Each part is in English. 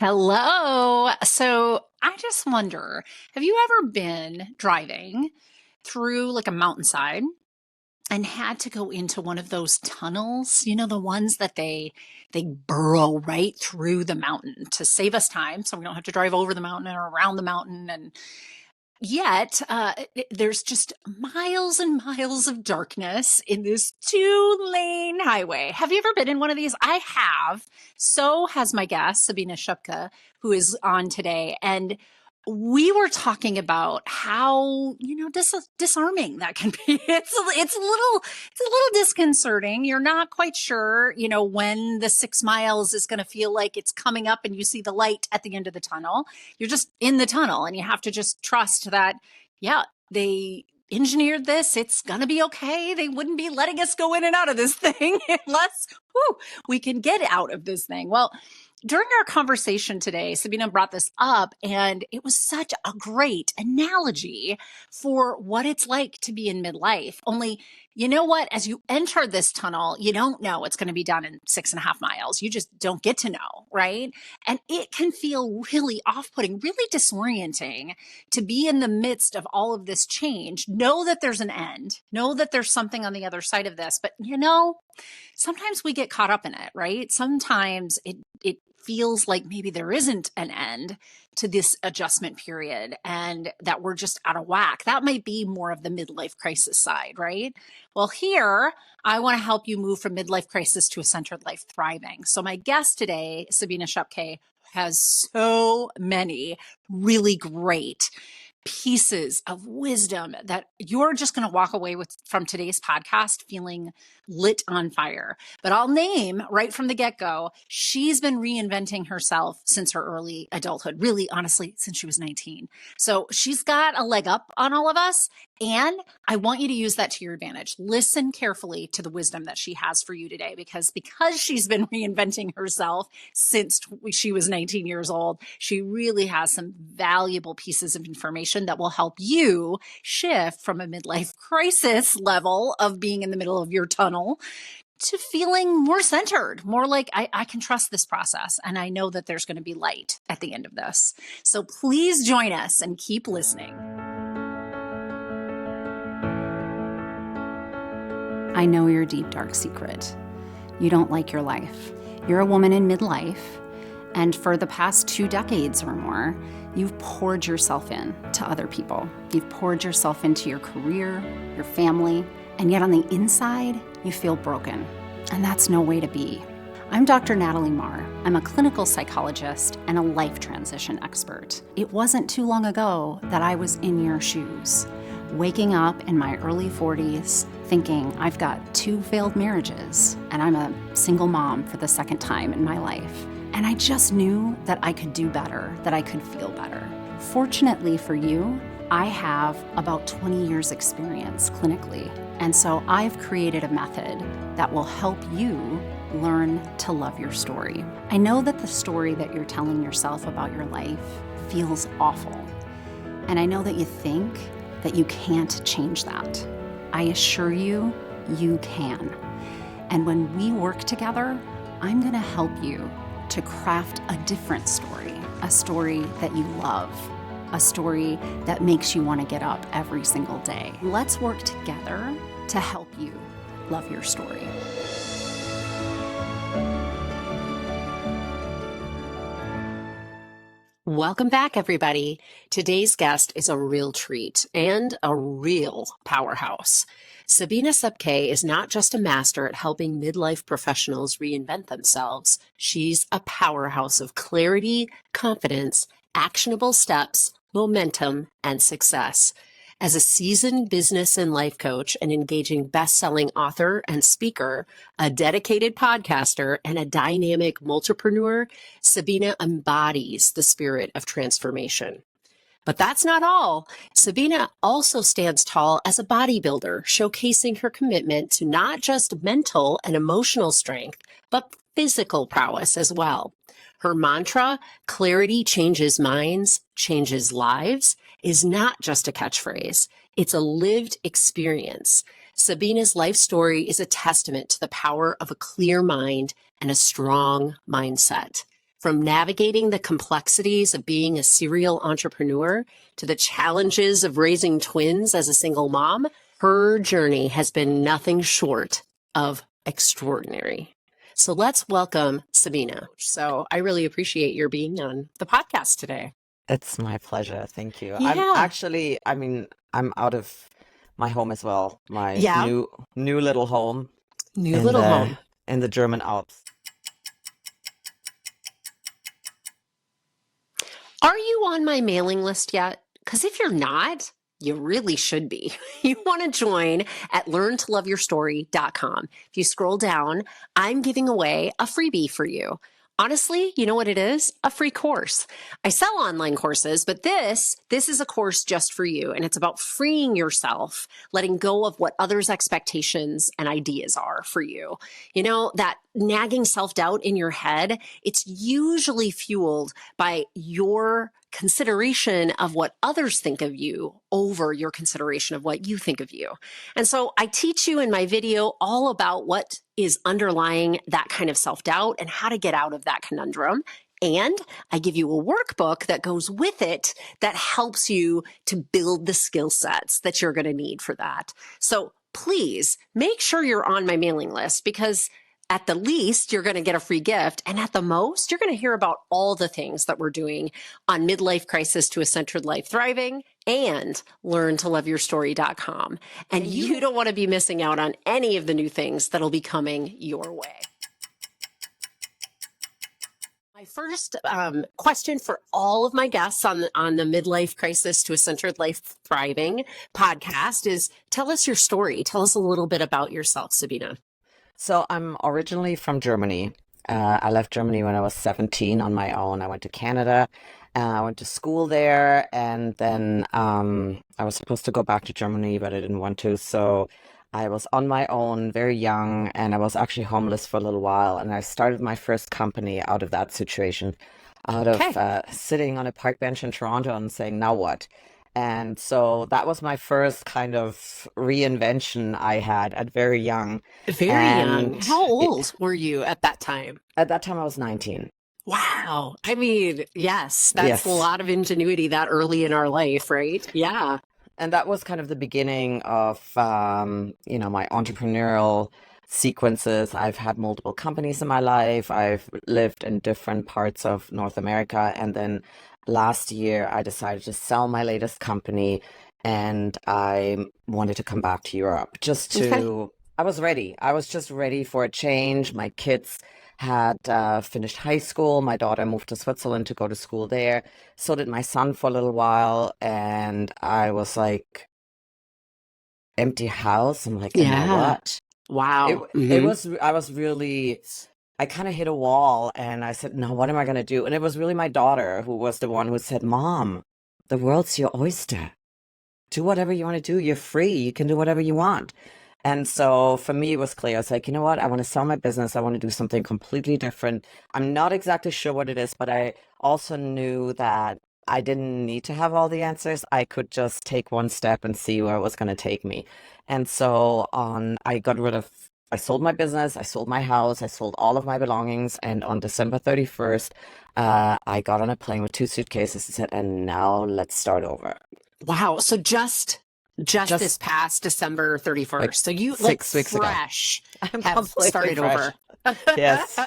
Hello. So I just wonder, have you ever been driving through like a mountainside and had to go into one of those tunnels, the ones that they burrow right through the mountain to save us time so we don't have to drive over the mountain or around the mountain. And yet, there's just miles and miles of darkness in this two-lane highway. Have you ever been in one of these? I have. So has my guest, Sabine Schoepke, who is on today. And we were talking about how, disarming that can be. It's a little disconcerting. You're not quite sure, when the 6 miles is going to feel like it's coming up and you see the light at the end of the tunnel. You're just in the tunnel and you have to just trust that, yeah, they engineered this. It's going to be okay. They wouldn't be letting us go in and out of this thing unless we can get out of this thing. Well, during our conversation today, Sabine brought this up, and it was such a great analogy for what it's like to be in midlife. Only, you know what? As you enter this tunnel, you don't know it's going to be done in 6.5 miles. You just don't get to know, right? And it can feel really off-putting, really disorienting to be in the midst of all of this change. Know that there's an end. Know that there's something on the other side of this. But, sometimes we get caught up in it, right? Sometimes it feels like maybe there isn't an end to this adjustment period and that we're just out of whack. That might be more of the midlife crisis side, right? Well, here, I want to help you move from midlife crisis to a centered life thriving. So my guest today, Sabine Schoepke, has so many really great pieces of wisdom that you're just going to walk away with from today's podcast feeling lit on fire. But I'll name right from the get-go, she's been reinventing herself since her early adulthood, really, honestly, since she was 19. So she's got a leg up on all of us. And I want you to use that to your advantage. Listen carefully to the wisdom that she has for you today, because she's been reinventing herself since she was 19 years old, she really has some valuable pieces of information that will help you shift from a midlife crisis level of being in the middle of your tunnel to feeling more centered, more like I can trust this process and I know that there's going to be light at the end of this. So please join us and keep listening. I know your deep, dark secret. You don't like your life. You're a woman in midlife, and for the past 2 decades or more, you've poured yourself in to other people. You've poured yourself into your career, your family, and yet on the inside, you feel broken. And that's no way to be. I'm Dr. Natalie Marr. I'm a clinical psychologist and a life transition expert. It wasn't too long ago that I was in your shoes, waking up in my early 40s, thinking I've got 2 failed marriages and I'm a single mom for the second time in my life. And I just knew that I could do better, that I could feel better. Fortunately for you, I have about 20 years experience clinically. And so I've created a method that will help you learn to love your story. I know that the story that you're telling yourself about your life feels awful. And I know that you think that you can't change that. I assure you, you can. And when we work together, I'm going to help you to craft a different story, a story that you love, a story that makes you want to get up every single day. Let's work together to help you love your story. Welcome back, everybody. Today's guest is a real treat and a real powerhouse. Sabine Schoepke is not just a master at helping midlife professionals reinvent themselves. She's a powerhouse of clarity, confidence, actionable steps, momentum, and success. As a seasoned business and life coach, an engaging best-selling author and speaker, a dedicated podcaster, and a dynamic multipreneur, Sabine embodies the spirit of transformation. But that's not all. Sabine also stands tall as a bodybuilder, showcasing her commitment to not just mental and emotional strength, but physical prowess as well. Her mantra, clarity changes minds, changes lives, is not just a catchphrase. It's a lived experience. Sabine's life story is a testament to the power of a clear mind and a strong mindset. From navigating the complexities of being a serial entrepreneur to the challenges of raising twins as a single mom, her journey has been nothing short of extraordinary. So let's welcome Sabine. So I really appreciate your being on the podcast today. It's my pleasure. Thank you. Yeah. I'm out of my home as well. My Yeah. new little home New in little the home. in the German Alps. Are you on my mailing list yet? Because if you're not, you really should be. You want to join at learntoloveyourstory.com. If you scroll down, I'm giving away a freebie for you. Honestly, you know what it is? A free course. I sell online courses, but this is a course just for you. And it's about freeing yourself, letting go of what others' expectations and ideas are for you. You know, that nagging self-doubt in your head, it's usually fueled by your consideration of what others think of you over your consideration of what you think of you. And so I teach you in my video all about what is underlying that kind of self-doubt and how to get out of that conundrum. And I give you a workbook that goes with it that helps you to build the skill sets that you're going to need for that. So please make sure you're on my mailing list, because at the least, you're going to get a free gift. And at the most, you're going to hear about all the things that we're doing on Midlife Crisis to a Centered Life Thriving and learntoloveyourstory.com. And you don't want to be missing out on any of the new things that'll be coming your way. My first question for all of my guests on the Midlife Crisis to a Centered Life Thriving podcast is, tell us your story. Tell us a little bit about yourself, Sabine. So I'm originally from Germany. I left Germany when I was 17 on my own. I went to Canada. I went to school there, and then I was supposed to go back to Germany, but I didn't want to. So I was on my own, very young, and I was actually homeless for a little while. And I started my first company out of that situation, out of sitting on a park bench in Toronto and saying, now what? And so that was my first kind of reinvention I had at very young. Very young. How old were you at that time? At that time, I was 19. Wow. I mean, yes, that's Yes. a lot of ingenuity that early in our life, right? Yeah. And that was kind of the beginning of, my entrepreneurial sequences. I've had multiple companies in my life. I've lived in different parts of North America. And then last year, I decided to sell my latest company, and I wanted to come back to Europe I was ready. I was just ready for a change. My kids had finished high school. My daughter moved to Switzerland to go to school there. So did my son for a little while. And I was like, empty house. I'm like, you know what? Wow. I kind of hit a wall, and I said, no, what am I going to do? And it was really my daughter who was the one who said, Mom, the world's your oyster. Do whatever you want to do. You're free. You can do whatever you want. And so for me, it was clear. I was like, you know what? I want to sell my business. I want to do something completely different. I'm not exactly sure what it is, but I also knew that I didn't need to have all the answers. I could just take one step and see where it was going to take me. And so I sold my business, I sold my house, I sold all of my belongings. And on December 31st, I got on a plane with 2 suitcases and said, and now let's start over. Wow. So just this past December 31st. Like so you 6 weeks fresh ago. I'm have completely started fresh. over. Yes.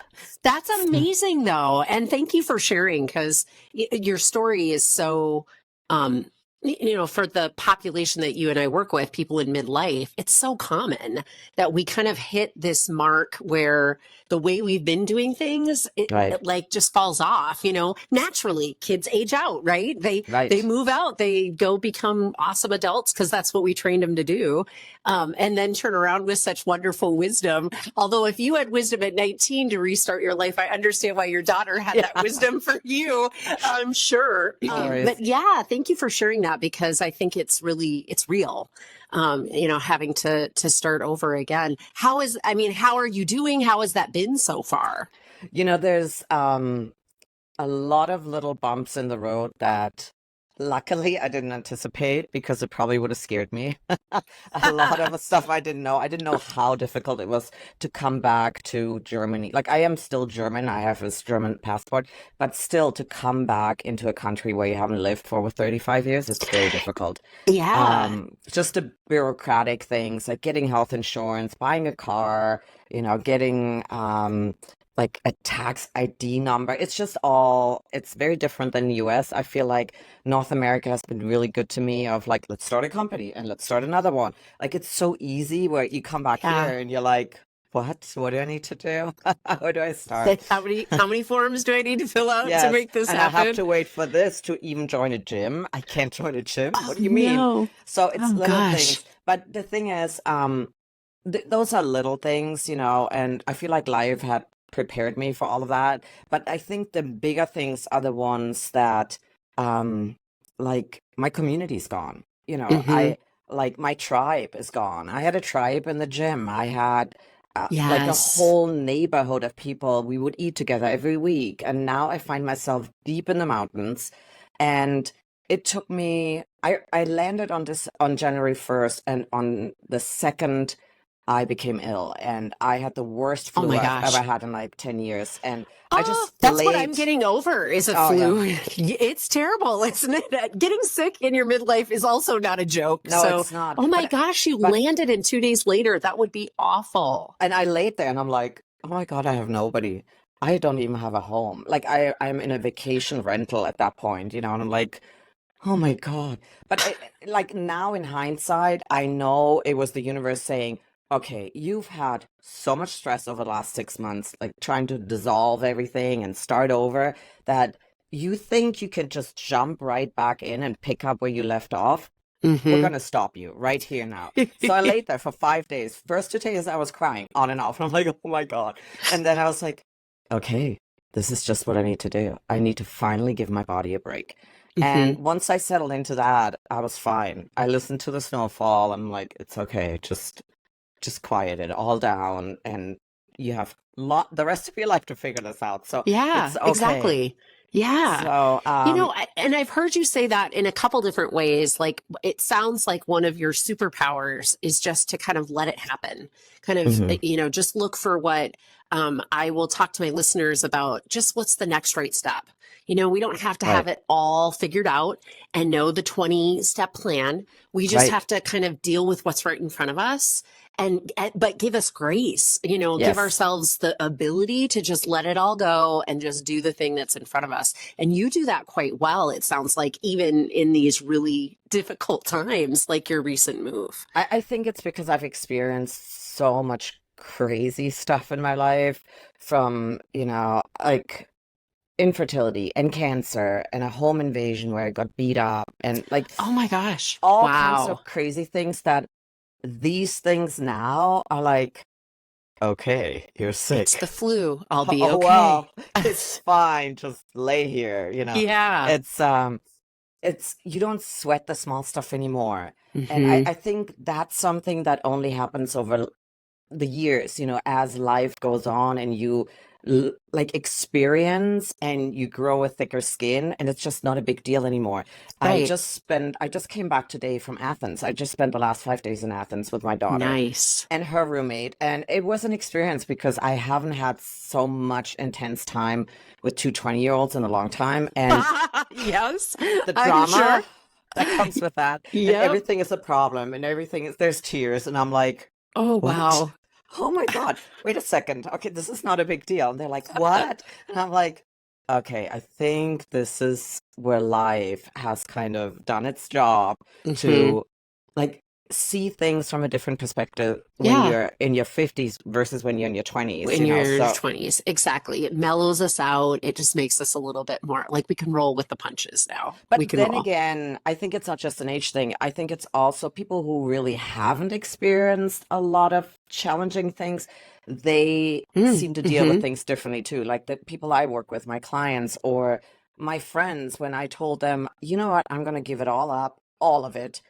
That's amazing though. And thank you for sharing, because your story is so, for the population that you and I work with, people in midlife, it's so common that we kind of hit this mark where the way we've been doing things, it like just falls off, naturally. Kids age out, right? They move out, they go become awesome adults because that's what we trained them to do. And then turn around with such wonderful wisdom. Although if you had wisdom at 19 to restart your life, I understand why your daughter had that wisdom for you, I'm sure. But yeah, thank you for sharing that, because I think it's real. Having to start over again. How are you doing? How has that been so far? There's a lot of little bumps in the road that Luckily, I didn't anticipate because it probably would have scared me. A lot of the stuff I didn't know. I didn't know how difficult it was to come back to Germany. Like, I am still German. I have this German passport, but still to come back into a country where you haven't lived for over 35 years, it's very difficult. Yeah. Just the bureaucratic things like getting health insurance, buying a car, getting like a tax ID number. It's very different than the US. I feel like North America has been really good to me of like, let's start a company and let's start another one. Like it's so easy where you come back Yeah. here and you're like, what do I need to do? How do I start? Like, how many forms do I need to fill out to Yes, make this and I have happen? to wait for this to even join a gym. I can't join a gym. Oh, What do you mean? no. So it's Oh, little gosh. things. But the thing is, those are little things, and I feel like life had prepared me for all of that. But I think the bigger things are the ones that, like my community's gone. Hmm. Like my tribe is gone. I had a tribe in the gym. I had like a Yes. whole neighborhood of people. We would eat together every week. And now I find myself deep in the mountains. And it took me, I landed on January 1st, and on the 2nd, I became ill. And I had the worst Oh flu my I've ever gosh. had in like 10 years. And I Oh, just that's what I'm laid, getting over is a oh yeah. flu. It's terrible, isn't it? Getting sick in your midlife is also not a joke. No, So, it's not. oh my But, gosh, you but, landed and 2 days later. That would be awful. and I laid there and I'm like, oh my God, I have nobody. I don't even have a home. Like I'm in a vacation rental at that point, and I'm like, oh my God. But like now in hindsight, I know it was the universe saying, okay, you've had so much stress over the last 6 months, like trying to dissolve everything and start over, that you think you can just jump right back in and pick up where you left off. We're Hmm. going to stop you right here now. So I laid there for 5 days. First 2 days, I was crying on and off. I'm like, oh my God. And then I was like, okay, this is just what I need to do. I need to finally give my body a break. Hmm. And once I settled into that, I was fine. I listened to the snowfall. I'm like, it's okay. Just quiet it all down, and you have the rest of your life to figure this out. So Yeah, it's okay. exactly. Yeah. So And I've heard you say that in a couple different ways. Like, it sounds like one of your superpowers is just to kind of let it happen. Kind of, mhm, just look for what I will talk to my listeners about, just what's the next right step. We don't have to have right, it all figured out and know the 20-step plan. We just right. have to kind of deal with what's right in front of us, but give us grace, give Yes. ourselves the ability to just let it all go and just do the thing that's in front of us. And you do that quite well, it sounds like, even in these really difficult times, like your recent move. I think it's because I've experienced so much crazy stuff in my life from, like infertility and cancer and a home invasion where I got beat up and like Oh my gosh. all kinds Wow. of crazy things that these things now are like, okay, you're It's the sick. flu. I'll be Oh okay. well, it's fine. Just lay here. Yeah. It's you don't sweat the small stuff anymore. And I, Hmm. I think that's something that only happens over the years, as life goes on and you like experience and you grow a thicker skin, and it's just not a big deal anymore. Right. I just came back today from Athens. I just spent the last 5 days in Athens with my daughter Nice. and her roommate. And it was an experience because I haven't had so much intense time with two 20-year-olds in a long time. And Yes, the I'm sure. drama that comes with that, and Yep. everything is a problem, and there's tears. And I'm like, Oh, what? wow. Oh my God, wait a second. Okay, this is not a big deal. And they're like, what? And I'm like, okay, I think this is where life has kind of done its job Hmm. to like see things from a different perspective when Yeah. you're in your 50s versus when you're in your 20s, In your So 20s. Exactly. It mellows us out. It just makes us a little bit more like we can roll with the punches now. We but can then roll. again, I think it's not just an age thing. I think it's also people who really haven't experienced a lot of challenging things. They seem to deal with Mm-hmm. things differently too. Like the people I work with, my clients or my friends, when I told them, you know what, I'm going to give it all up, all of it,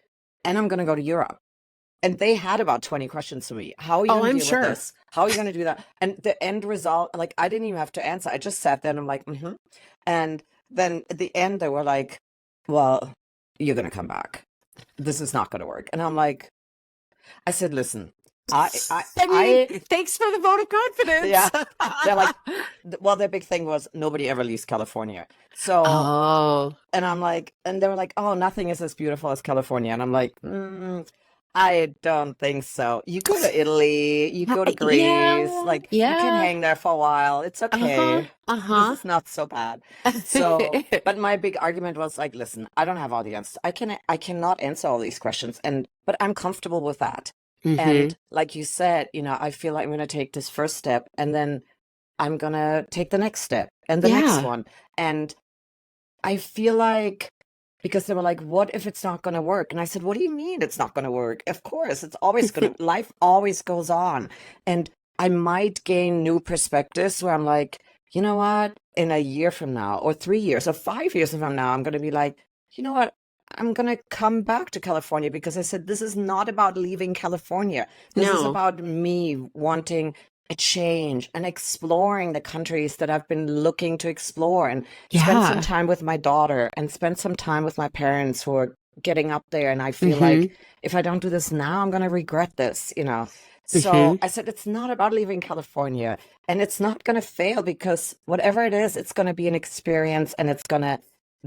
and I'm going to go to Europe. And they had about 20 questions to me. How are you Oh, going to I'm deal with sure. this? How are you going to do that? And the end result, like I didn't even have to answer. I just sat there and I'm like, mm-hmm. And then at the end, they were like, well, you're going to come back. This is not going to work. And I'm like, I said, listen, Thanks for the vote of confidence. yeah, they're like, well, their big thing was nobody ever leaves California. So, Oh, and I'm like, and they were like, oh, nothing is as beautiful as California. And I'm like, I don't think so. You go to Italy, you go to Greece, yeah, like you can yeah. hang there for a while. It's Uh-huh, okay. This uh-huh. is not so bad. So, but my big argument was like, listen, I don't have all the answers. I cannot answer all these questions, but I'm comfortable with that. Mm-hmm. And like you said, I feel like I'm going to take this first step, and then I'm going to take the next step and the next Yeah. one. And I feel like, because they were like, what if it's not going to work? And I said, what do you mean it's not going to work? Of course, it's always going to, life always goes on. And I might gain new perspectives where I'm like, you know what? In a year from now, or 3 years, or 5 years from now, I'm going to be like, you know what? I'm going to come back to California, because I said, this is not about leaving California. This is No. about me wanting a change and exploring the countries that I've been looking to explore, and spend some Yeah. time with my daughter, and spend some time with my parents who are getting up there. And I feel Mm-hmm. like if I don't do this now, I'm going to regret this. So Mm-hmm. I said, it's not about leaving California, and it's not going to fail, because whatever it is, it's going to be an experience, and it's going to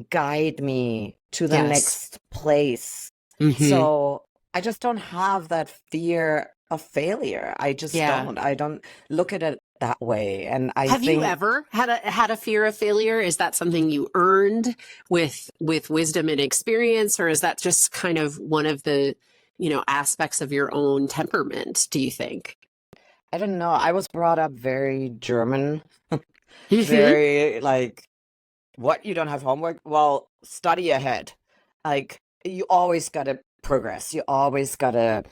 guide me to the Yes. next place. Mm-hmm. So I just don't have that fear of failure. I just Yeah. don't. I don't look at it that way. And I Have you think, ever had a fear of failure? Is that something you earned with wisdom and experience, or is that just kind of one of the, aspects of your own temperament, do you think? I don't know. I was brought up very German, Mm-hmm. very like, what, you don't have homework? Well, study ahead. Like, you always got to progress. You always got to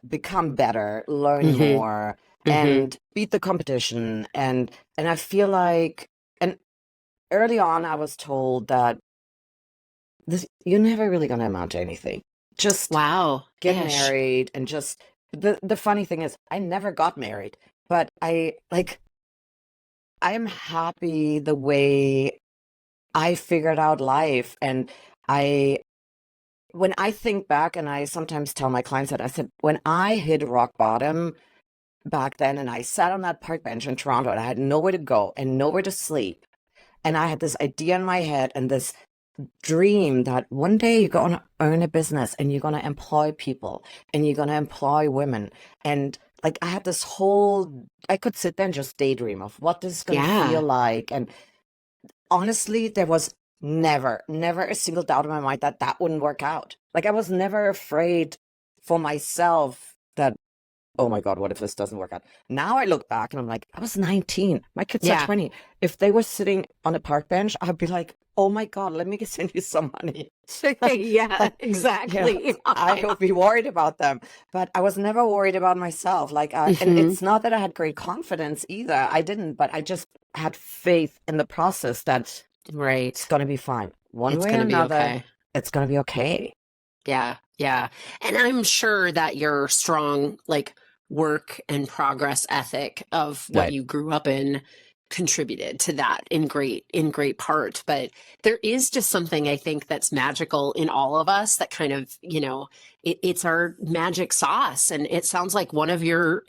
become better, learn Mm-hmm. more, Mm-hmm. and beat the competition. And I feel like, and early on, I was told that you're never really going to amount to anything. Just Wow. get Ish. married, and just, the funny thing is, I never got married, but I'm happy the way I figured out life. And I, when I think back, and I sometimes tell my clients that, I said, when I hit rock bottom back then, and I sat on that park bench in Toronto, and I had nowhere to go and nowhere to sleep, and I had this idea in my head, and this dream that one day you're going to earn a business, and you're going to employ people, and you're going to employ women. And like, I had this whole, I could sit there and just daydream of what this is going to feel Yeah. like. And honestly, there was never a single doubt in my mind that that wouldn't work out. Like, I was never afraid for myself that, oh my God, what if this doesn't work out? Now I look back and I'm like, I was 19. My kids are Yeah. 20. If they were sitting on a park bench, I'd be like, oh my God, let me send you some money. Yeah, Yeah, exactly. I would be worried about them, but I was never worried about myself. Like, and Hmm. it's not that I had great confidence either. I didn't, but I just had faith in the process that it's Right. going to be fine. One It's way or going to be another, okay. it's going to be okay. Yeah, yeah. And I'm sure that your strong, like, work and progress ethic of what Right. you grew up in contributed to that in great part. But there is just something, I think, that's magical in all of us that kind of, it's our magic sauce. And it sounds like one of your,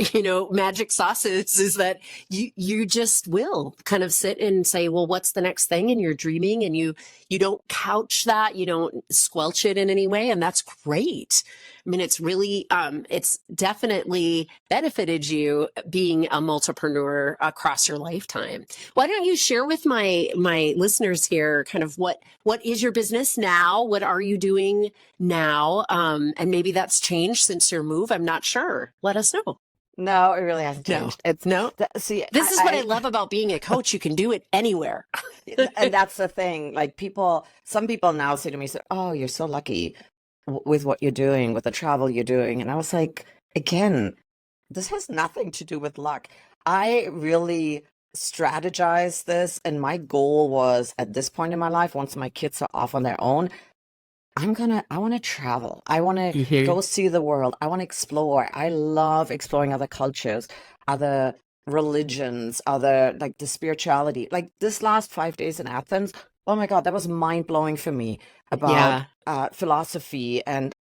magic sauces is that you just will kind of sit and say, well, what's the next thing? And you're dreaming, and you don't couch that, you don't squelch it in any way, and that's great. I mean, it's really, it's definitely benefited you being a multipreneur across your lifetime. Why don't you share with my listeners here kind of what is your business now? What are you doing now? And maybe that's changed since your move. I'm not sure. Let us know. No, it really hasn't No, changed. It's no. see, This is what I love about being a coach. You can do it anywhere. and that's the thing. Like, some people now say to me, "Oh, you're so lucky with what you're doing, with the travel you're doing." And I was like, again, this has nothing to do with luck. I really strategized this, and my goal was, at this point in my life, once my kids are off on their own, I want to travel. I want to Mhm. go see the world. I want to explore. I love exploring other cultures, other religions, other, like, the spirituality. Like, this last 5 days in Athens, oh my God, that was mind blowing for me about Yeah. philosophy and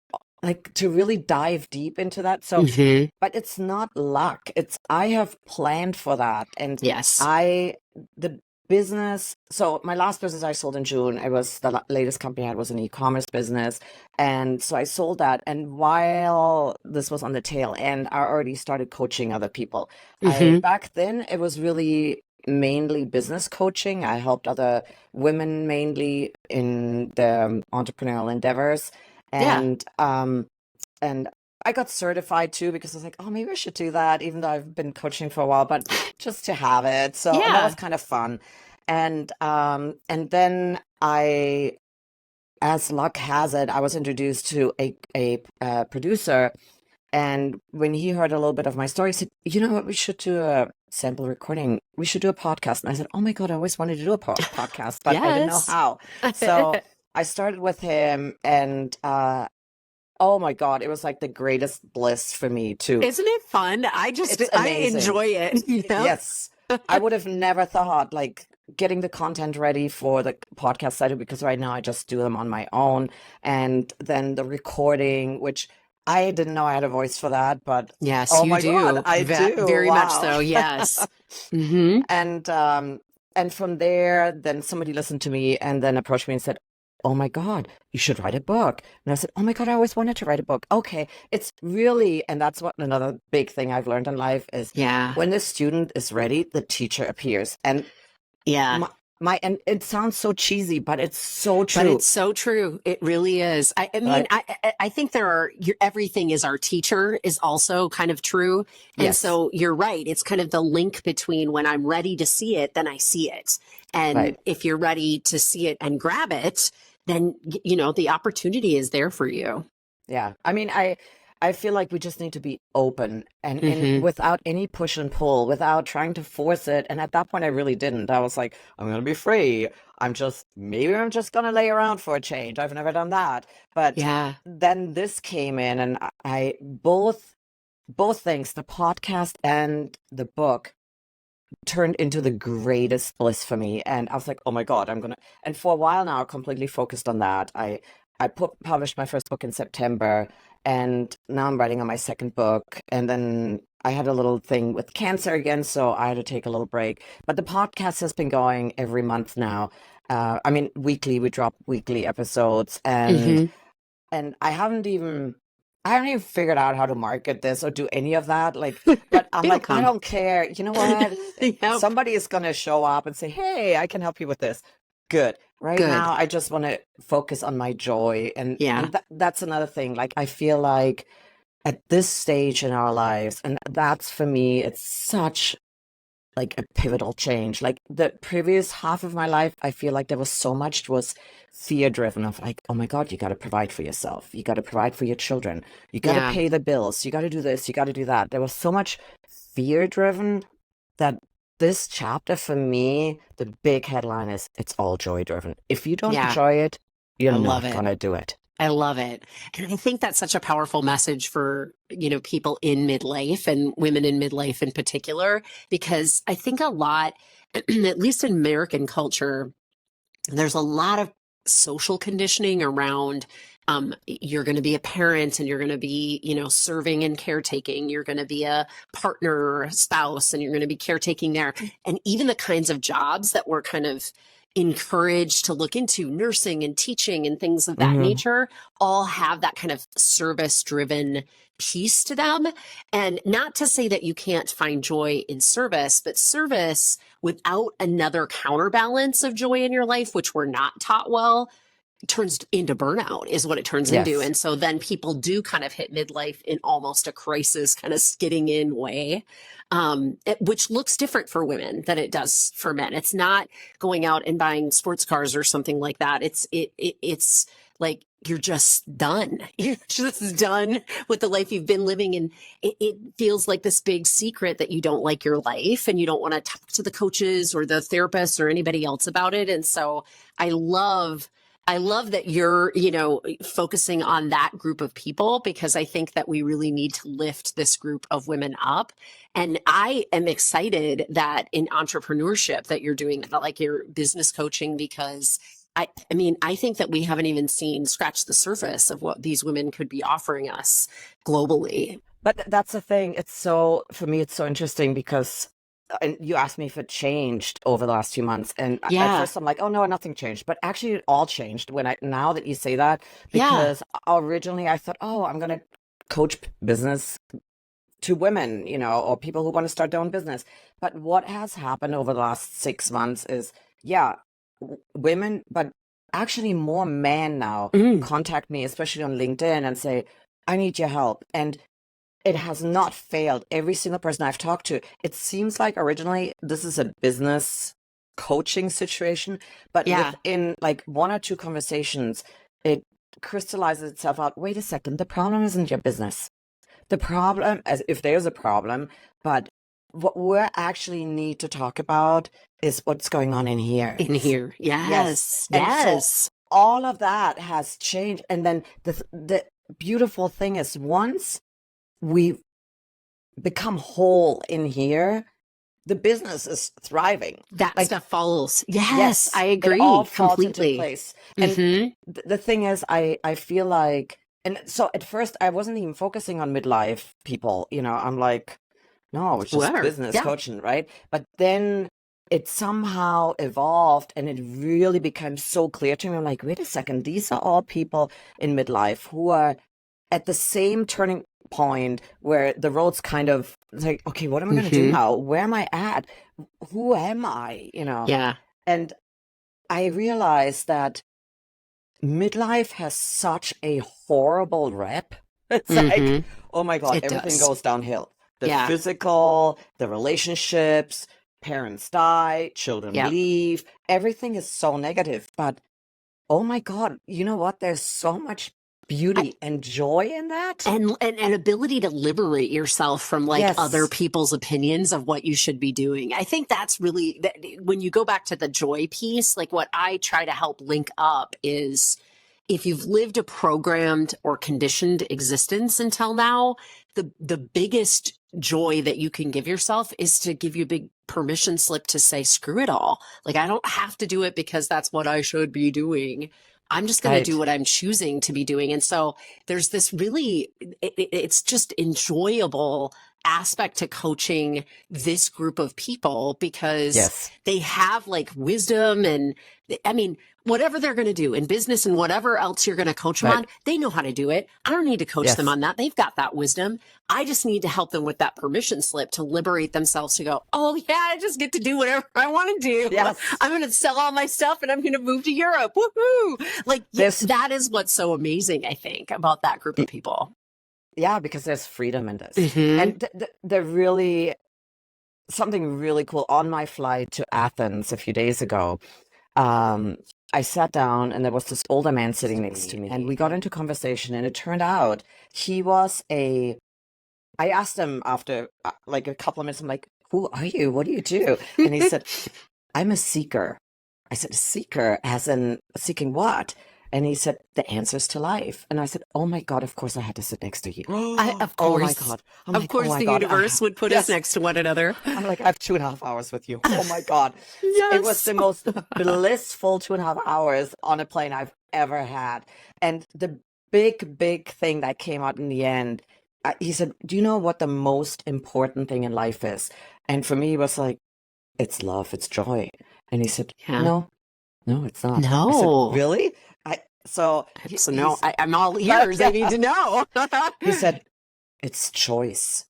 like to really dive deep into that. So, Hmm. but it's not luck. It's I have planned for that. And Yes. I, the business, so my last business I sold in June, it was the latest company I had was an e-commerce business. And so I sold that. And while this was on the tail end, I already started coaching other people. Hmm. Back then it was really mainly business coaching. I helped other women mainly in the entrepreneurial endeavors. Yeah. And I got certified too because I was like, oh, maybe I should do that, even though I've been coaching for a while, but just to have it. So, and that was Yeah. kind of fun. And then as luck has it, I was introduced to a producer, and when he heard a little bit of my story, he said, you know what, we should do a sample recording. We should do a podcast. And I said, oh my God, I always wanted to do a podcast, but I didn't know Yes. how. So I started with him, and oh my God, it was like the greatest bliss for me too. Isn't it fun? It's I amazing. enjoy it, you know? Yes. I would have never thought like getting the content ready for the podcast side because right now I just do them on my own. And then the recording, which I didn't know I had a voice for that, but Yes, oh you my God, do. I do. Very much Wow. so. Yes. Hmm. And from there, then somebody listened to me and then approached me and said, oh my God, you should write a book. And I said, oh my God, I always wanted to write a book. Okay. It's really, and that's what another big thing I've learned in life is Yeah. when the student is ready, the teacher appears. And Yeah. and it sounds so cheesy, but it's so But true, it's so true. It really is. I mean, right? I think everything is our teacher is also kind of true. And Yes, so you're right. It's kind of the link between when I'm ready to see it, then I see it. And right. if you're ready to see it and grab it, then, the opportunity is there for you. Yeah. I mean, I feel like we just need to be open and Hmm. without any push and pull, without trying to force it. And at that point I really didn't. I was like, I'm gonna be free. Maybe I'm just gonna lay around for a change. I've never done that. But Yeah. then this came in and I both things, the podcast and the book turned into the greatest bliss for me. And I was like, oh my God, and for a while now, completely focused on that. I published my first book in September, and now I'm writing on my second book. And then I had a little thing with cancer again, so I had to take a little break. But the podcast has been going every month now. I mean, weekly, we drop weekly episodes, Hmm. and I haven't even figured out how to market this or do any of that. Like, but I'm It'll like, I come. don't care. You know what? Yep. Somebody is going to show up and say, hey, I can help you with this. Good. Right Good. now, I just want to focus on my joy. And, Yeah. and that's another thing. Like, I feel like at this stage in our lives, and that's for me, it's such like a pivotal change. Like the previous half of my life, I feel like there was so much was fear driven of like, oh my God, you got to provide for yourself. You got to provide for your children. You got to Yeah. pay the bills. You got to do this. You got to do that. There was so much fear driven that this chapter for me, the big headline is it's all joy driven. If you don't Yeah. enjoy it, you're I love not it. going to do it. I love it. And I think that's such a powerful message for, people in midlife and women in midlife in particular, because I think a lot, at least in American culture, there's a lot of social conditioning around you're going to be a parent and you're going to be, serving and caretaking. You're going to be a partner or a spouse and you're going to be caretaking there. And even the kinds of jobs that we're kind of encouraged to look into, nursing and teaching and things of that Hmm. nature, all have that kind of service driven piece to them. And not to say that you can't find joy in service, but service without another counterbalance of joy in your life, which we're not taught well, turns into burnout is what it turns into. Yes. And so then people do kind of hit midlife in almost a crisis kind of skidding in way, which looks different for women than it does for men. It's not going out and buying sports cars or something like that. It's like you're just done. You're just done with the life you've been living. And it feels like this big secret that you don't like your life and you don't want to talk to the coaches or the therapists or anybody else about it. And so I love that you're, focusing on that group of people, because I think that we really need to lift this group of women up. And I am excited that in entrepreneurship that you're doing that, like your business coaching, because I mean, I think that we haven't even scratched the surface of what these women could be offering us globally. But that's the thing. For me, it's so interesting because, and you asked me if it changed over the last few months. And at Yeah. first I'm like, oh no, nothing changed. But actually it all changed now that you say that, Yeah. because originally I thought, oh, I'm going to coach business to women, or people who want to start their own business. But what has happened over the last 6 months is, women, but actually more men now contact me, especially on LinkedIn, and say, I need your help. And it has not failed. Every single person I've talked to, it seems like originally this is a business coaching situation, but within like one or two conversations, it crystallizes itself out. Wait a second, the problem isn't your business. The problem, as if there's a problem, but what we actually need to talk about is what's going on in here. In here. Yes. And Yes. so all of that has changed. And then the beautiful thing is, once we become whole in here, the business is thriving. That stuff follows. Yes, Yes, I agree it all falls into completely. place. And the thing is, I feel like, and so at first I wasn't even focusing on midlife people. I'm like, no, it's just Whoever. business coaching, right? But then it somehow evolved, and it really became so clear to me. I'm like, wait a second, these are all people in midlife who are at the same turning point where the road's kind of like, okay, what am I going to do now? Where am I at? Who am I? Yeah. And I realized that midlife has such a horrible rep. It's like, oh my God, everything goes downhill. The physical, the relationships, parents die, children leave, everything is so negative. But oh my God, you know what? There's so much beauty and joy in that. And ability to liberate yourself from other people's opinions of what you should be doing. I think that's really, when you go back to the joy piece, like what I try to help link up is, if you've lived a programmed or conditioned existence until now, the biggest joy that you can give yourself is to give you a big permission slip to say, screw it all. Like, I don't have to do it because that's what I should be doing. I'm just going to do what I'm choosing to be doing. And so there's this really, it's just enjoyable aspect to coaching this group of people, because they have wisdom, and I mean, whatever they're going to do in business and whatever else you're going to coach them on, they know how to do it. I don't need to coach them on that. They've got that wisdom. I just need to help them with that permission slip to liberate themselves, to go, oh yeah, I just get to do whatever I want to do. Yes. I'm going to sell all my stuff and I'm going to move to Europe. Woohoo! That is what's so amazing, I think, about that group of people. Yeah, because there's freedom in this. And something really cool. On my flight to Athens a few days ago, I sat down and there was this older man sitting next to me, and we got into conversation, and it turned out I asked him after a couple of minutes, I'm like, who are you? What do you do? And he said, I'm a seeker. I said, a seeker, as in seeking what? And he said, the answers to life. And I said, oh my God, of course I had to sit next to you. Of course. Oh my God. Of course the universe would put us next to one another. I'm like, I have 2.5 hours with you. Oh my God. It was the most blissful 2.5 hours on a plane I've ever had. And the big thing that came out in the end, he said, do you know what the most important thing in life is? And for me, it was like, it's love, it's joy. And he said, no, it's not. No. I said, really? I'm all ears. I need to know. He said, it's choice.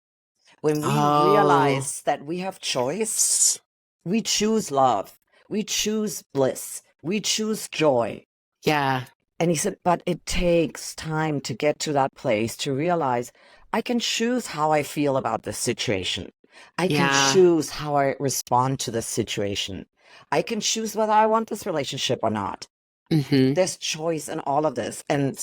When we realize that we have choice, we choose love, we choose bliss, we choose joy. Yeah. And he said, but it takes time to get to that place, to realize I can choose how I feel about this situation. I can choose how I respond to this situation. I can choose whether I want this relationship or not. There's choice in all of this. And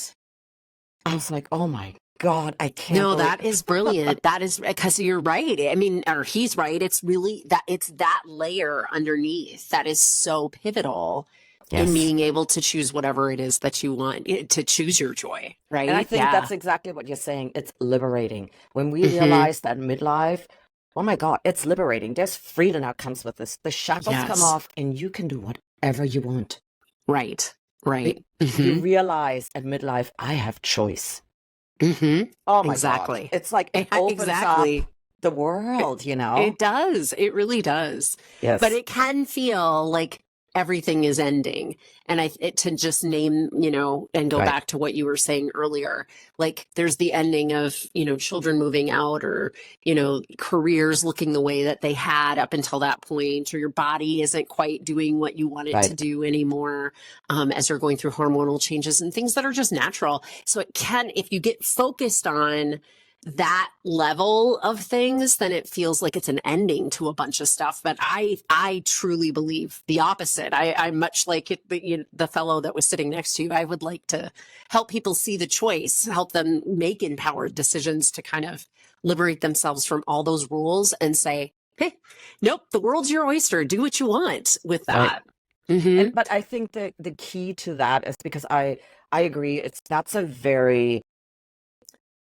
I was like, oh my God, I can't. No, that is brilliant. That is, because you're right. I mean, or he's right. It's really it's that layer underneath that is so pivotal in being able to choose whatever it is that you want, to choose your joy, right? And I think that's exactly what you're saying. It's liberating. When we realize that midlife, oh my God, it's liberating. There's freedom that comes with this. The shackles come off and you can do whatever you want. Right. Right. You realize at midlife, I have choice. Mm-hmm. Oh my God. Exactly. It's like it opens up Exactly. the world, It does. It really does. But Yes. it can feel like everything is ending. And to just name, and go Right. back to what you were saying earlier, like there's the ending of, children moving out, or, careers looking the way that they had up until that point, or your body isn't quite doing what you want it to Right. do anymore, as you're going through hormonal changes and things that are just natural. So it can, if you get focused on that level of things, then it feels like it's an ending to a bunch of stuff. But I truly believe the opposite. I'm much like the fellow that was sitting next to you. I would like to help people see the choice, help them make empowered decisions to kind of liberate themselves from all those rules and say, hey, nope, the world's your oyster. Do what you want with Right. that. Mm-hmm. But I think that the key to that is because I agree, that's a very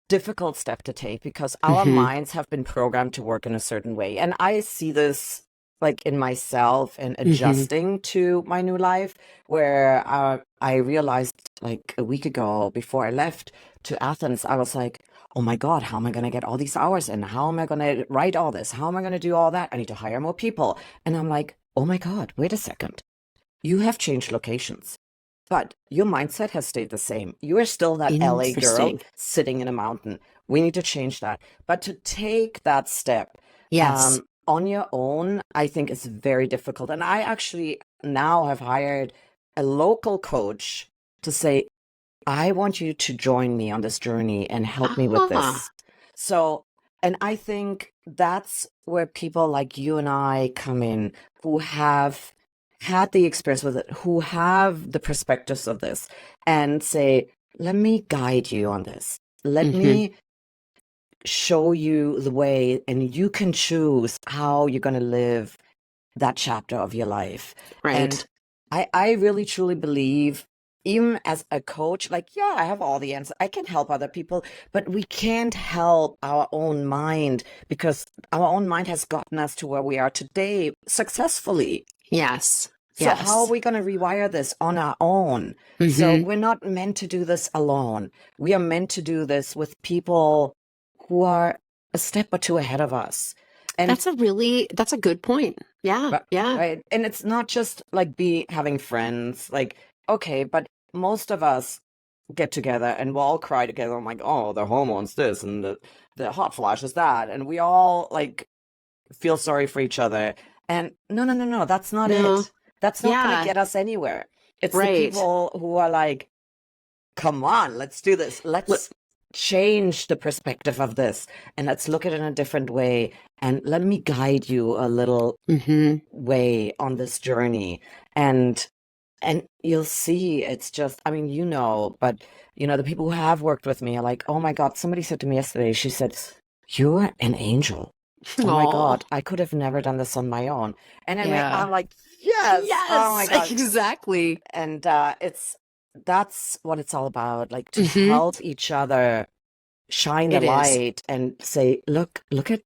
difficult step to take, because our Mm-hmm. minds have been programmed to work in a certain way. And I see this like in myself and adjusting to my new life, where I realized like a week ago, before I left to Athens, I was like, oh my God, how am I going to get all these hours in? How am I going to write all this? How am I going to do all that? I need to hire more people. And I'm like, oh my God, wait a second. You have changed locations, but your mindset has stayed the same. You are still that LA girl Interesting. sitting in a mountain. We need to change that. But to take that step Yes. on your own, I think is very difficult. And I actually now have hired a local coach to say, I want you to join me on this journey and help me with Ah, this. So, and I think that's where people like you and I come in, who have had the experience with it, who have the perspectives of this, and say, let me guide you on this. Let mm-hmm. me show you the way, and you can choose how you're going to live that chapter of your life. Right. And I really truly believe, even as a coach, like, yeah, I have all the answers. I can help other people, but we can't help our own mind, because our own mind has gotten us to where we are today successfully. Yes. So Yes. how are we going to rewire this on our own? Mm-hmm. So we're not meant to do this alone. We are meant to do this with people who are a step or two ahead of us. And that's a good point. Yeah. Yeah. right. And it's not just like having friends, like, okay, but most of us get together and we'll all cry together. I'm like, oh, the hormones this and the hot flash is that. And we all like feel sorry for each other. And no, that's not No. it. That's not going Yeah. to get us anywhere. It's Right. the people who are like, come on, let's do this. Let's change the perspective of this, and let's look at it in a different way. And let me guide you a little Mm-hmm. way on this journey. And you'll see, it's just, I mean, but the people who have worked with me are like, oh my God, somebody said to me yesterday, she said, you're an angel. Oh my God, I could have never done this on my own. And I'm like, yes, oh my God. Exactly. And that's what it's all about, like to Mm-hmm. help each other shine the It is. light and say, look at,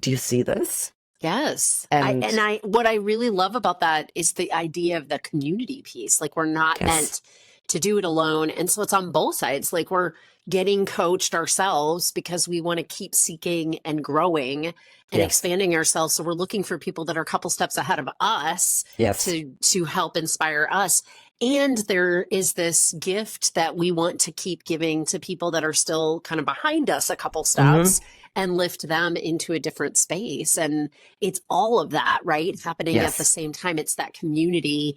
do you see this? Yes. And What I really love about that is the idea of the community piece. Like we're not Yes. meant to do it alone. And so it's on both sides. Like we're getting coached ourselves because we want to keep seeking and growing and Yes. expanding ourselves. So we're looking for people that are a couple steps ahead of us Yes. to help inspire us. And there is this gift that we want to keep giving to people that are still kind of behind us a couple steps and lift them into a different space. And it's all of that, right? Happening Yes. at the same time. It's that community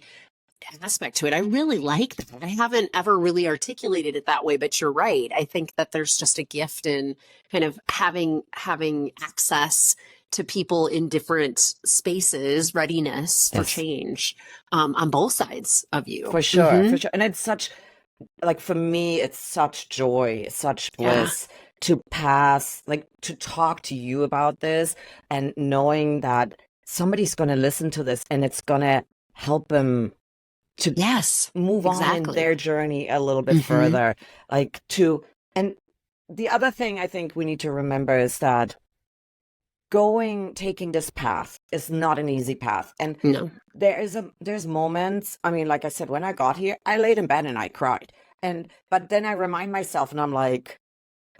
aspect to it. I really like that. I haven't ever really articulated it that way, but you're right. I think that there's just a gift in kind of having access to people in different spaces, readiness for Yes. change on both sides of you. For sure, Mhm. for sure. And it's such, like, for me, it's such joy, such Yeah. bliss to pass, like, to talk to you about this, and knowing that somebody's going to listen to this and it's going to help them to Yes, move on in exactly. their journey a little bit Mhm. further. And the other thing I think we need to remember is that taking this path is not an easy path. And No. there's moments, I mean, like I said, when I got here, I laid in bed and I cried. But then I remind myself and I'm like,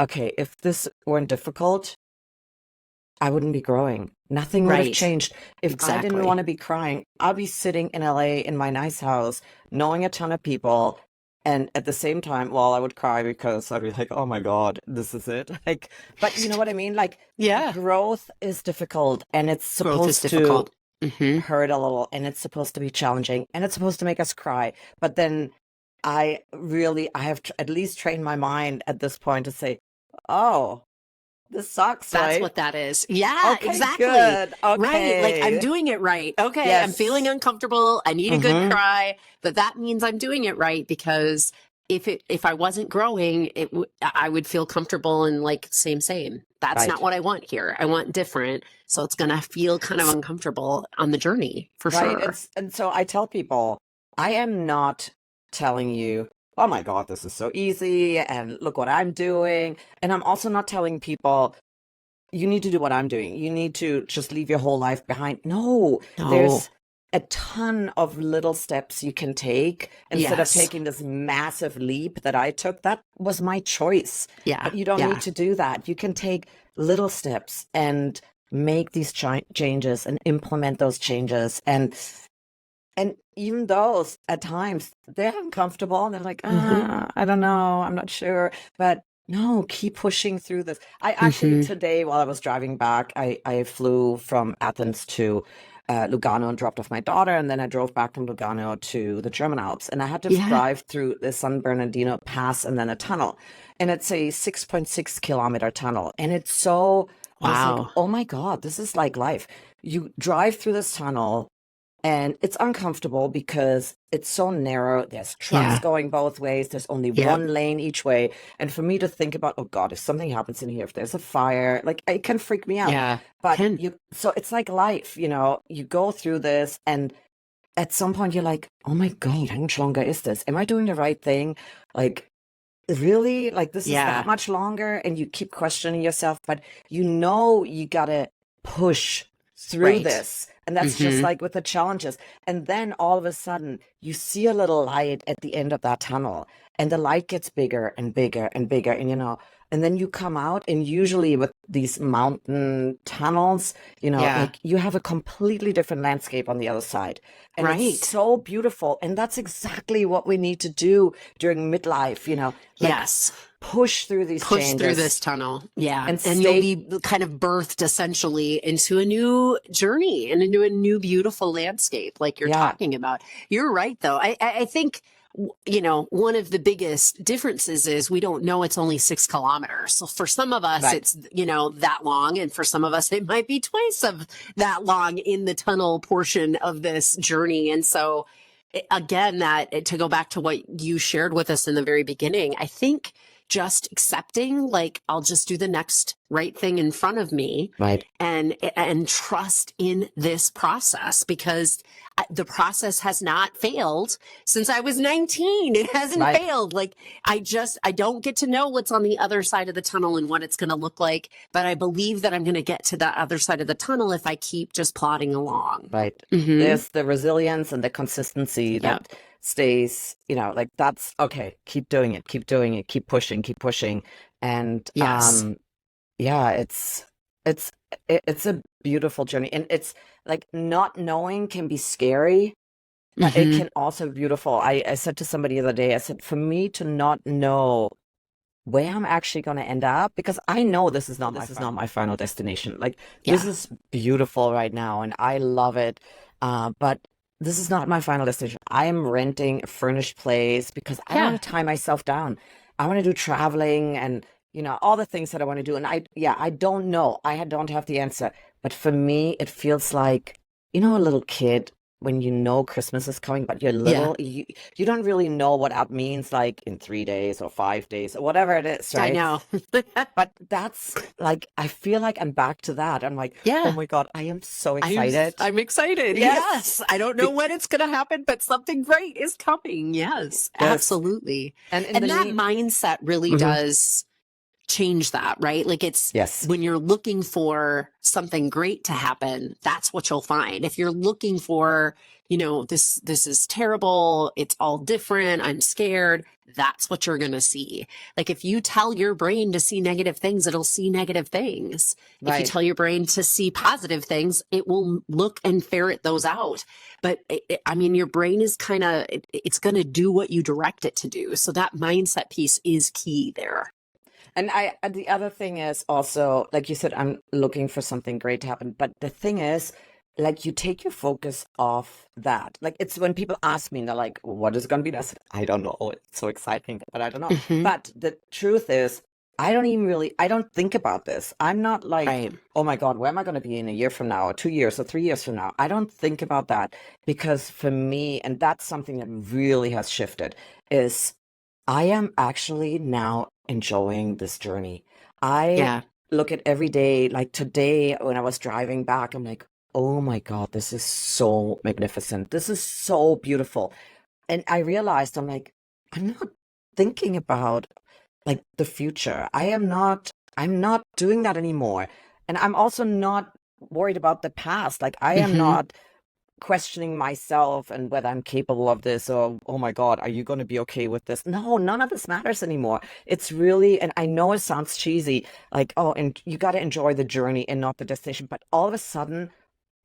okay, if this weren't difficult, I wouldn't be growing. Nothing would have Right. changed. If I didn't Exactly. want to be crying, I'd be sitting in LA in my nice house, knowing a ton of people. And at the same time, well, I would cry because I'd be like, oh my God, this is it. Like, but you know what I mean? Like, Yeah. growth is difficult and it's Growth is supposed to difficult. Hmm. hurt a little and it's supposed to be challenging and it's supposed to make us cry. But then I have at least trained my mind at this point to say, oh, this sucks, That's right? what that is. Yeah, Okay, exactly. good. Right. Like I'm Okay. doing it right. Okay. I'm Yes. feeling uncomfortable. I need a good Mm-hmm. cry, but that means I'm doing it right because if I wasn't growing, I would feel comfortable and like same. That's Right. not what I want here. I want different. So it's going to feel kind of uncomfortable on the journey for Right. sure. And so I tell people, I am not telling you, oh my God, this is so easy and look what I'm doing. And I'm also not telling people, you need to do what I'm doing. You need to just leave your whole life behind. No, No. there's a ton of little steps you can take instead of Yes. taking this massive leap that I took. That was my choice. Yeah. But you don't Yeah. need to do that. You can take little steps and make these changes and implement those changes. And even those at times they're uncomfortable and they're like, I don't know, I'm not sure. But no, keep pushing through this. I actually today while I was driving back, I flew from Athens to Lugano and dropped off my daughter, and then I drove back from Lugano to the German Alps, and I had to Yeah. drive through the San Bernardino Pass and then a tunnel, and it's a 6.6 kilometer tunnel, and it's so I was like, Wow. oh my God, this is like life. You drive through this tunnel. And it's uncomfortable because it's so narrow. There's trucks Yeah. going both ways. There's only Yeah. one lane each way. And for me to think about, oh God, if something happens in here, if there's a fire, like it can freak me out. Yeah. But Can. so it's like life, you go through this and at some point you're like, oh my God, how much longer is this? Am I doing the right thing? Like, really? Like this is Yeah. that much longer? And you keep questioning yourself, but you gotta push through Right. this. And that's just Mhm. like with the challenges. And then all of a sudden you see a little light at the end of that tunnel and the light gets bigger and bigger and bigger. And then you come out and usually with these mountain tunnels, Yeah. like you have a completely different landscape on the other side. And Right. it's so beautiful. And that's exactly what we need to do during midlife, like Yes. push through these Push changes. through this tunnel. Yeah. And And you'll be kind of birthed essentially into a new journey and into a new beautiful landscape like you're Yeah. talking about. You're right though. I think one of the biggest differences is we don't know it's only 6 kilometers. So for some of us, Right. it's, that long. And for some of us, it might be twice of that long in the tunnel portion of this journey. And so again, to go back to what you shared with us in the very beginning, I think just accepting, like, I'll just do the next right thing in front of me, Right. and trust in this process, because the process has not failed since I was 19. It hasn't Right. failed. Like, I don't get to know what's on the other side of the tunnel and what it's going to look like, but I believe that I'm going to get to the other side of the tunnel if I keep just plodding along. Right. Mhm. There's the resilience and the consistency that stays, like that's okay. Keep doing it. Keep doing it. Keep pushing. Keep pushing. And Yes. yeah, it's a beautiful journey, and it's like not knowing can be scary, but it Mhm. can also be beautiful. I said to somebody the other day, I said, for me to not know where I'm actually going to end up, because I know this is not my final destination. Like this Yeah. is beautiful right now and I love it. But this is not my final destination. I am renting a furnished place because I Yeah. want to tie myself down. I want to do traveling and all the things that I want to do. And I don't know. I don't have the answer. But for me, it feels like, a little kid when Christmas is coming, but you're little, you don't really know what that means, like in 3 days or 5 days or whatever it is, I right? know. But that's like, I feel like I'm back to that. I'm like, Yeah. oh my God, I am so excited. I'm excited. Yes. Yes. I don't know when it's going to happen, but something great is coming. Yes, Yes. absolutely. And And that mindset really Mhm. does change that, right? Like it's Yes. when you're looking for something great to happen, that's what you'll find. If you're looking for, this is terrible, it's all different, I'm scared, that's what you're going to see. Like if you tell your brain to see negative things, it'll see negative things. If you Right. tell your brain to see positive things, it will look and ferret those out. But your brain is it's going to do what you direct it to do. So that mindset piece is key there. And the other thing is also, like you said, I'm looking for something great to happen. But the thing is, like, you take your focus off that. Like, it's when people ask me, and they're like, what is going to be next? I don't know. It's so exciting, but I don't know. Mhm. But the truth is, I don't think about this. I'm not like, Right. oh my God, where am I going to be in a year from now, or 2 years, or 3 years from now? I don't think about that, because for me, and that's something that really has shifted, is I am actually now enjoying this journey. I Yeah. look at every day, like today when I was driving back, I'm like, oh my God, this is so magnificent. This is so beautiful. And I realized, I'm like, I'm not thinking about like the future. I'm not doing that anymore. And I'm also not worried about the past. Like I am Mhm. not questioning myself and whether I'm capable of this, or, oh my God, are you going to be okay with this? No, none of this matters anymore. It's really, and I know it sounds cheesy, like, oh, and you got to enjoy the journey and not the destination. But all of a sudden,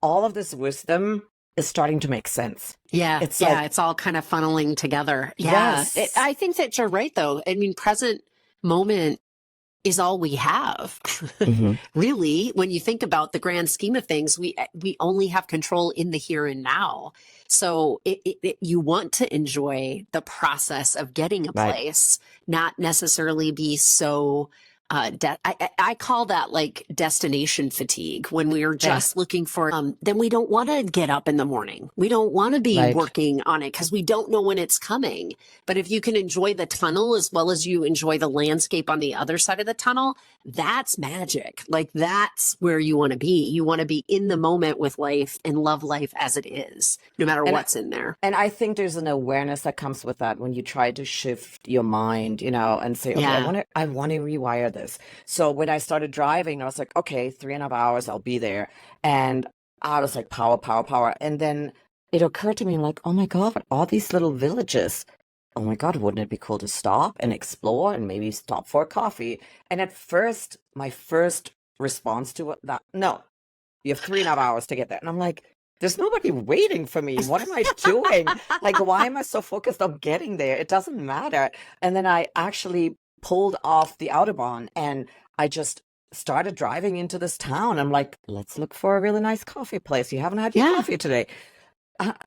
all of this wisdom is starting to make sense. Yeah. It's Yeah. like, It's all kind of funneling together. Yeah. yes, I think that you're right, though. I mean, present moment is all we have. Mhm. Really, when you think about the grand scheme of things, we only have control in the here and now. So you want to enjoy the process of getting a Right. place, not necessarily be so I call that like destination fatigue, when we are Yeah. just looking for then we don't want to get up in the morning. We don't want to be Right. working on it because we don't know when it's coming. But if you can enjoy the tunnel as well as you enjoy the landscape on the other side of the tunnel, that's magic. Like that's where you want to be. You want to be in the moment with life and love life as it is, no matter And what's in there. And I think there's an awareness that comes with that when you try to shift your mind, and say, okay, Yeah. I want to rewire this. So when I started driving, I was like, okay, 3.5 hours, I'll be there. And I was like, power, power, power. And then it occurred to me, like, oh my God, all these little villages. Oh my God, wouldn't it be cool to stop and explore and maybe stop for a coffee? And at first, my first response to that, no, you have 3.5 hours to get there. And I'm like, there's nobody waiting for me. What am I doing? Like, why am I so focused on getting there? It doesn't matter. And then I actually pulled off the Autobahn and I just started driving into this town. I'm like, let's look for a really nice coffee place. You haven't had your Yeah. coffee today.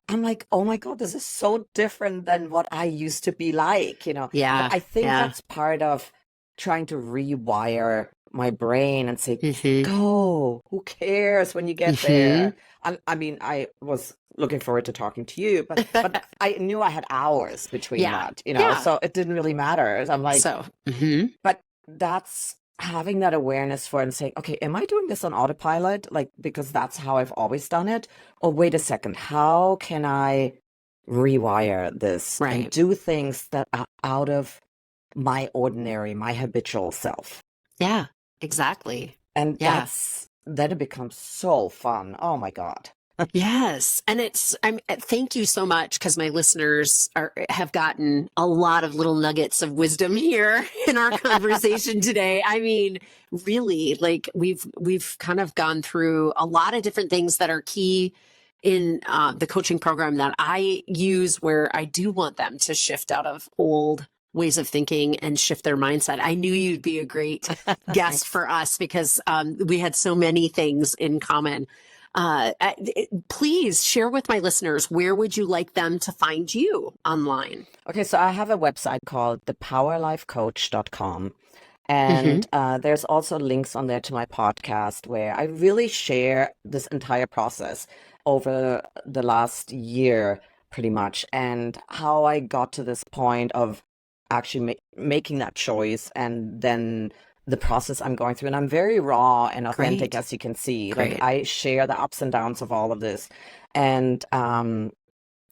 I'm like, oh my God, this is so different than what I used to be like, Yeah. But I think Yeah. that's part of trying to rewire my brain and say, Mhm. go, who cares when you get Mhm. there? I mean, I was looking forward to talking to you, but I knew I had hours between Yeah. that, Yeah. so it didn't really matter. I'm like, So, mhm. but that's having that awareness for and saying, okay, am I doing this on autopilot? Like, because that's how I've always done it. Or wait a second, how can I rewire this and Right. do things that are out of my ordinary, my habitual self? Yeah, exactly. And Yeah. then it becomes so fun. Oh my God. Yes. And thank you so much, because my listeners have gotten a lot of little nuggets of wisdom here in our conversation today. I mean, really, like we've kind of gone through a lot of different things that are key in the coaching program that I use, where I do want them to shift out of old ways of thinking and shift their mindset. I knew you'd be a great guest for us because we had so many things in common. Please share with my listeners, where would you like them to find you online? Okay, so I have a website called thepowerlifecoach.com. And there's also links on there to my podcast where I really share this entire process over the last year, pretty much, and how I got to this point of actually making that choice, and then the process I'm going through. And I'm very raw and authentic, Great. as you can see. Great. Like, I share the ups and downs of all of this. And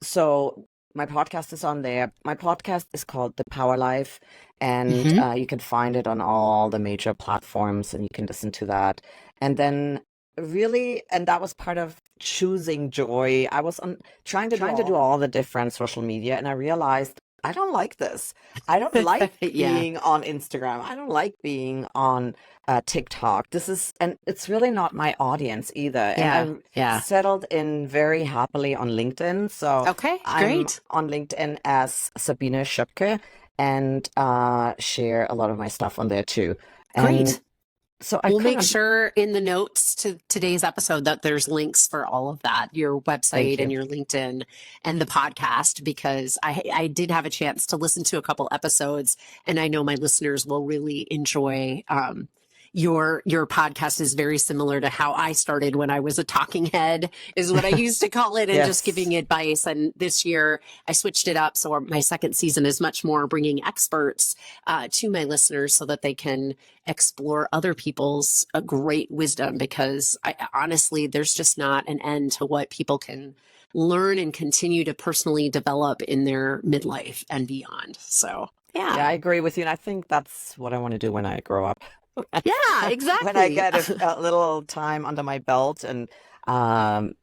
so my podcast is on there. My podcast is called The Power Life, and Mhm. you can find it on all the major platforms, and you can listen to that. And then really, and that was part of choosing joy. I was trying to do all the different social media, and I realized I don't like this. I don't like Yeah. being on Instagram. I don't like being on TikTok. And it's really not my audience either. And Yeah. I Yeah. settled in very happily on LinkedIn. So Okay, I'm great. on LinkedIn as Sabine Schoepke, and share a lot of my stuff on there too. And Great. so I We'll make couldn't. sure in the notes to today's episode that there's links for all of that, your Thank website and you. your LinkedIn and the podcast, because I did have a chance to listen to a couple episodes, and I know my listeners will really enjoy your podcast is very similar to how I started when I was a talking head, is what I used to call it, and just Yes. giving advice. And this year I switched it up. So my second season is much more bringing experts to my listeners so that they can explore other people's great wisdom, because honestly, there's just not an end to what people can learn and continue to personally develop in their midlife and beyond. So, Yeah, yeah. I agree with you. And I think that's what I want to do when I grow up. Yeah, When I exactly. get a little time under my belt, and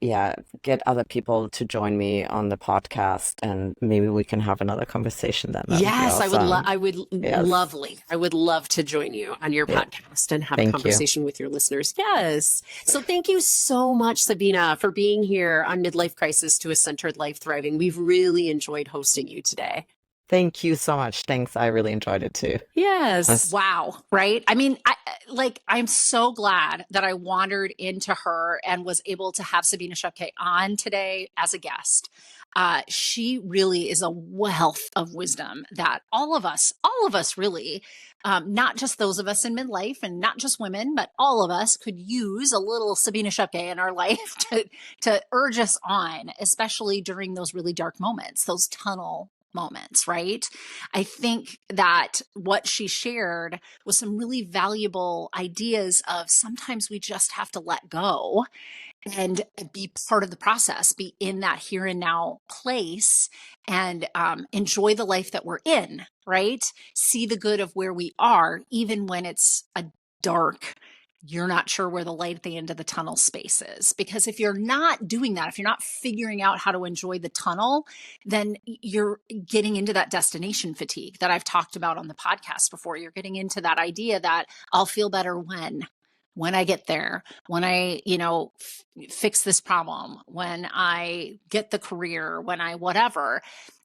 yeah, get other people to join me on the podcast, and maybe we can have another conversation then. That would be Yes, awesome. I would Yes. lovely. I would love to join you on your Yeah. podcast and have a Thank you. conversation with your listeners. Yes. So thank you so much, Sabina, for being here on Midlife Crisis to a Centered Life Thriving. We've really enjoyed hosting you today. Thank you so much. Thanks. I really enjoyed it too. Yes. Wow. Right. I mean, I'm so glad that I wandered into her and was able to have Sabine Schoepke on today as a guest. She really is a wealth of wisdom that all of us really, not just those of us in midlife and not just women, but all of us could use a little Sabine Schoepke in our life to urge us on, especially during those really dark moments, those tunnel moments, right? I think that what she shared was some really valuable ideas of sometimes we just have to let go and be part of the process, be in that here and now place, and enjoy the life that we're in, right? See the good of where we are, even when it's a dark, you're not sure where the light at the end of the tunnel space is. Because if you're not doing that, if you're not figuring out how to enjoy the tunnel, then you're getting into that destination fatigue that I've talked about on the podcast before. You're getting into that idea that I'll feel better when I get there, when I, fix this problem, when I get the career, when I whatever.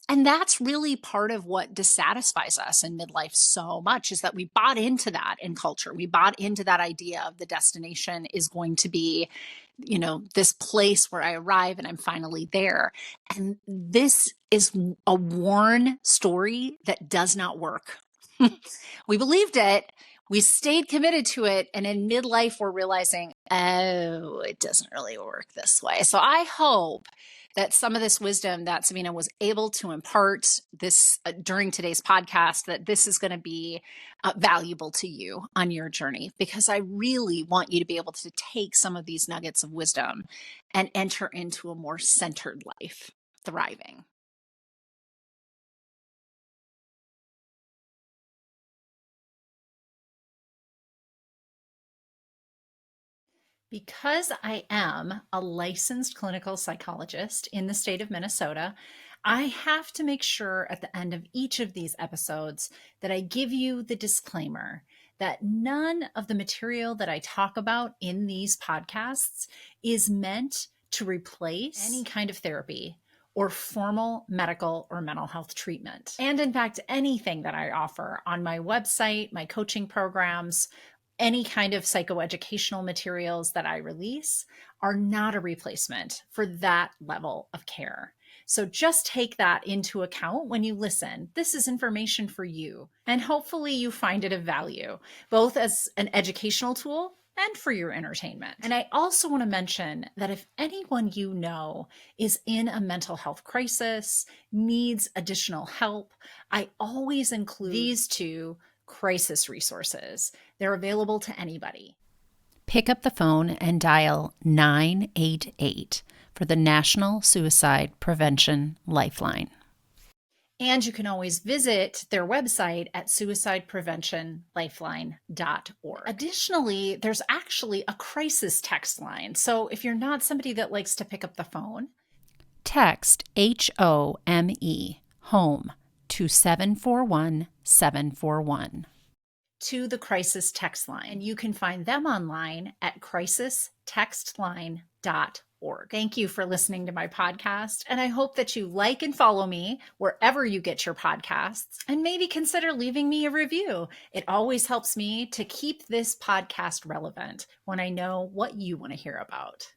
And that's really part of what dissatisfies us in midlife so much, is that we bought into that in culture. We bought into that idea of the destination is going to be, this place where I arrive and I'm finally there. And this is a worn story that does not work. We believed it. We stayed committed to it. And in midlife, we're realizing, oh, it doesn't really work this way. So I hope that some of this wisdom that Sabina was able to impart this during today's podcast, that this is going to be valuable to you on your journey, because I really want you to be able to take some of these nuggets of wisdom and enter into a more centered life, thriving. Because I am a licensed clinical psychologist in the state of Minnesota, I have to make sure at the end of each of these episodes that I give you the disclaimer that none of the material that I talk about in these podcasts is meant to replace any kind of therapy or formal medical or mental health treatment. And in fact, anything that I offer on my website, my coaching programs, any kind of psychoeducational materials that I release are not a replacement for that level of care. So just take that into account when you listen. This is information for you, and hopefully you find it of value, both as an educational tool and for your entertainment. And I also want to mention that if anyone you know is in a mental health crisis, needs additional help, I always include these two crisis resources. They're available to anybody. Pick up the phone and dial 988 for the National Suicide Prevention Lifeline. And you can always visit their website at suicidepreventionlifeline.org. Additionally, there's actually a crisis text line. So if you're not somebody that likes to pick up the phone, text HOME, home, to 741-741 to the crisis text line. And you can find them online at crisistextline.org. Thank you for listening to my podcast. And I hope that you like and follow me wherever you get your podcasts, and maybe consider leaving me a review. It always helps me to keep this podcast relevant when I know what you want to hear about.